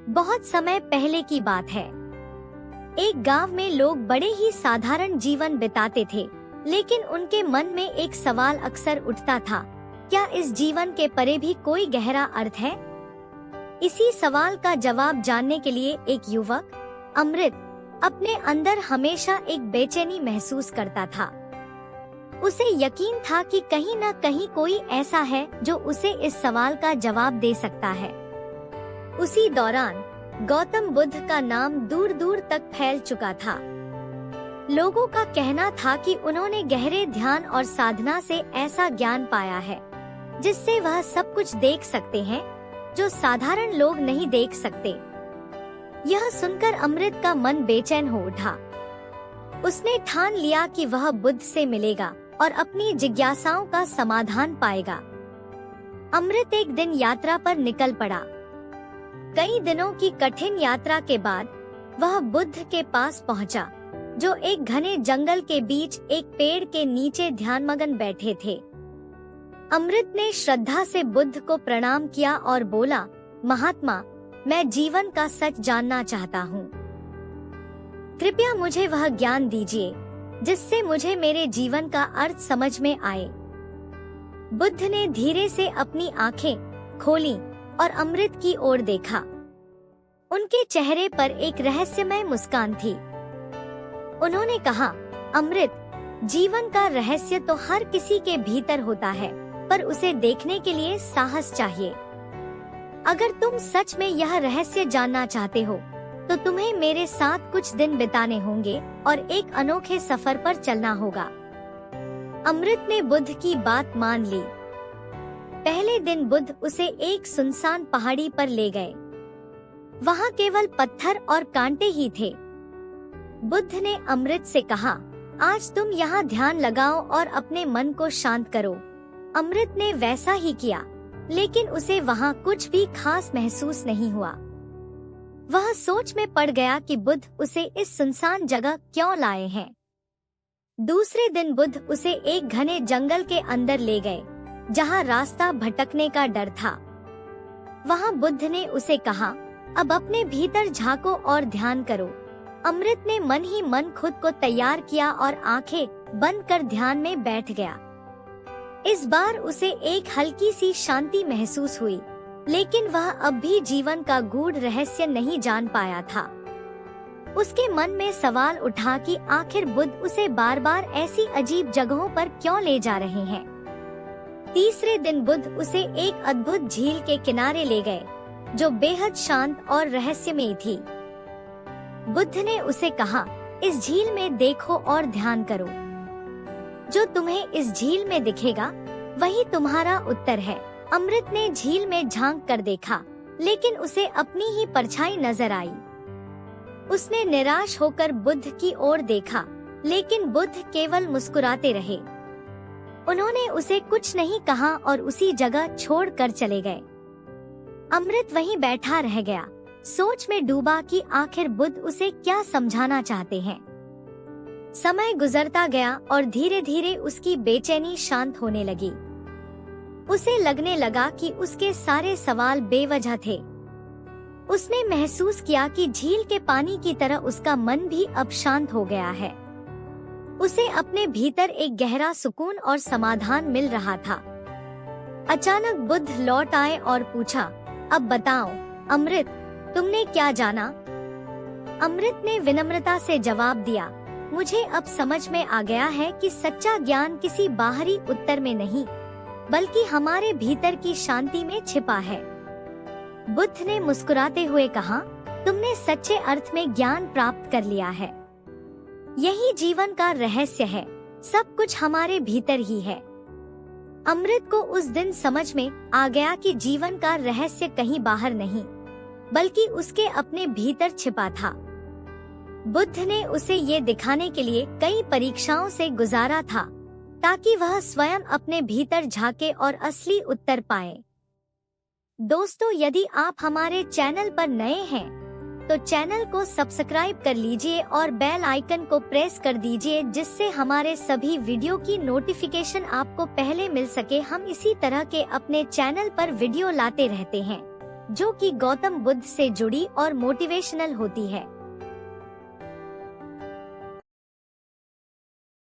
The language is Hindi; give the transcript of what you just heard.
बहुत समय पहले की बात है। एक गांव में लोग बड़े ही साधारण जीवन बिताते थे, लेकिन उनके मन में एक सवाल अक्सर उठता था, क्या इस जीवन के परे भी कोई गहरा अर्थ है? इसी सवाल का जवाब जानने के लिए एक युवक, अमृत, अपने अंदर हमेशा एक बेचैनी महसूस करता था। उसे यकीन था कि कहीं न कहीं कोई ऐसा है जो उसे इस सवाल का जवाब दे सकता है। उसी दौरान गौतम बुद्ध का नाम दूर दूर तक फैल चुका था। लोगों का कहना था कि उन्होंने गहरे ध्यान और साधना से ऐसा ज्ञान पाया है जिससे वह सब कुछ देख सकते हैं जो साधारण लोग नहीं देख सकते। यह सुनकर अमृत का मन बेचैन हो उठा। उसने ठान लिया कि वह बुद्ध से मिलेगा और अपनी जिज्ञासाओं का समाधान पाएगा। अमृत एक दिन यात्रा पर निकल पड़ा। कई दिनों की कठिन यात्रा के बाद वह बुद्ध के पास पहुंचा, जो एक घने जंगल के बीच एक पेड़ के नीचे ध्यानमग्न बैठे थे। अमृत ने श्रद्धा से बुद्ध को प्रणाम किया और बोला, महात्मा, मैं जीवन का सच जानना चाहता हूँ। कृपया मुझे वह ज्ञान दीजिए जिससे मुझे मेरे जीवन का अर्थ समझ में आए। बुद्ध ने धीरे से अपनी आंखें खोली और अमृत की ओर देखा। उनके चेहरे पर एक रहस्यमय मुस्कान थी। उन्होंने कहा, अमृत, जीवन का रहस्य तो हर किसी के भीतर होता है, पर उसे देखने के लिए साहस चाहिए। अगर तुम सच में यह रहस्य जानना चाहते हो, तो तुम्हें मेरे साथ कुछ दिन बिताने होंगे और एक अनोखे सफर पर चलना होगा। अमृत ने बुद्ध की बात मान ली। पहले दिन बुद्ध उसे एक सुनसान पहाड़ी पर ले गए। वहाँ केवल पत्थर और कांटे ही थे। बुद्ध ने अमृत से कहा, आज तुम यहाँ ध्यान लगाओ और अपने मन को शांत करो। अमृत ने वैसा ही किया, लेकिन उसे वहाँ कुछ भी खास महसूस नहीं हुआ। वह सोच में पड़ गया कि बुद्ध उसे इस सुनसान जगह क्यों लाए हैं। दूसरे दिन बुद्ध उसे एक घने जंगल के अंदर ले गए, जहाँ रास्ता भटकने का डर था। वहाँ बुद्ध ने उसे कहा, अब अपने भीतर झांको और ध्यान करो। अमृत ने मन ही मन खुद को तैयार किया और आंखें बंद कर ध्यान में बैठ गया। इस बार उसे एक हल्की सी शांति महसूस हुई, लेकिन वह अब भी जीवन का गूढ़ रहस्य नहीं जान पाया था। उसके मन में सवाल उठा कि आखिर बुद्ध उसे बार बार ऐसी अजीब जगहों पर क्यों ले जा रहे हैं। तीसरे दिन बुद्ध उसे एक अद्भुत झील के किनारे ले गए, जो बेहद शांत और रहस्यमयी थी। बुद्ध ने उसे कहा, इस झील में देखो और ध्यान करो। जो तुम्हें इस झील में दिखेगा, वही तुम्हारा उत्तर है। अमृत ने झील में झांक कर देखा, लेकिन उसे अपनी ही परछाई नजर आई। उसने निराश होकर बुद्ध की ओर देखा, लेकिन बुद्ध केवल मुस्कुराते रहे। उन्होंने उसे कुछ नहीं कहा और उसी जगह छोड़कर चले गए। अमृत वहीं बैठा रह गया, सोच में डूबा कि आखिर बुद्ध उसे क्या समझाना चाहते हैं। समय गुजरता गया और धीरे धीरे उसकी बेचैनी शांत होने लगी। उसे लगने लगा कि उसके सारे सवाल बेवजह थे। उसने महसूस किया कि झील के पानी की तरह उसका मन भी अब शांत हो गया है। उसे अपने भीतर एक गहरा सुकून और समाधान मिल रहा था। अचानक बुद्ध लौट आए और पूछा, अब बताओ अमृत, तुमने क्या जाना? अमृत ने विनम्रता से जवाब दिया, मुझे अब समझ में आ गया है कि सच्चा ज्ञान किसी बाहरी उत्तर में नहीं, बल्कि हमारे भीतर की शांति में छिपा है। बुद्ध ने मुस्कुराते हुए कहा, तुमने सच्चे अर्थ में ज्ञान प्राप्त कर लिया है। यही जीवन का रहस्य है, सब कुछ हमारे भीतर ही है। अमृत को उस दिन समझ में आ गया कि जीवन का रहस्य कहीं बाहर नहीं, बल्कि उसके अपने भीतर छिपा था। बुद्ध ने उसे ये दिखाने के लिए कई परीक्षाओं से गुजारा था, ताकि वह स्वयं अपने भीतर झांके और असली उत्तर पाए। दोस्तों, यदि आप हमारे चैनल पर नए हैं, तो चैनल को सब्सक्राइब कर लीजिए और बेल आइकन को प्रेस कर दीजिए, जिससे हमारे सभी वीडियो की नोटिफिकेशन आपको पहले मिल सके। हम इसी तरह के अपने चैनल पर वीडियो लाते रहते हैं। जो कि गौतम बुद्ध से जुड़ी और मोटिवेशनल होती है।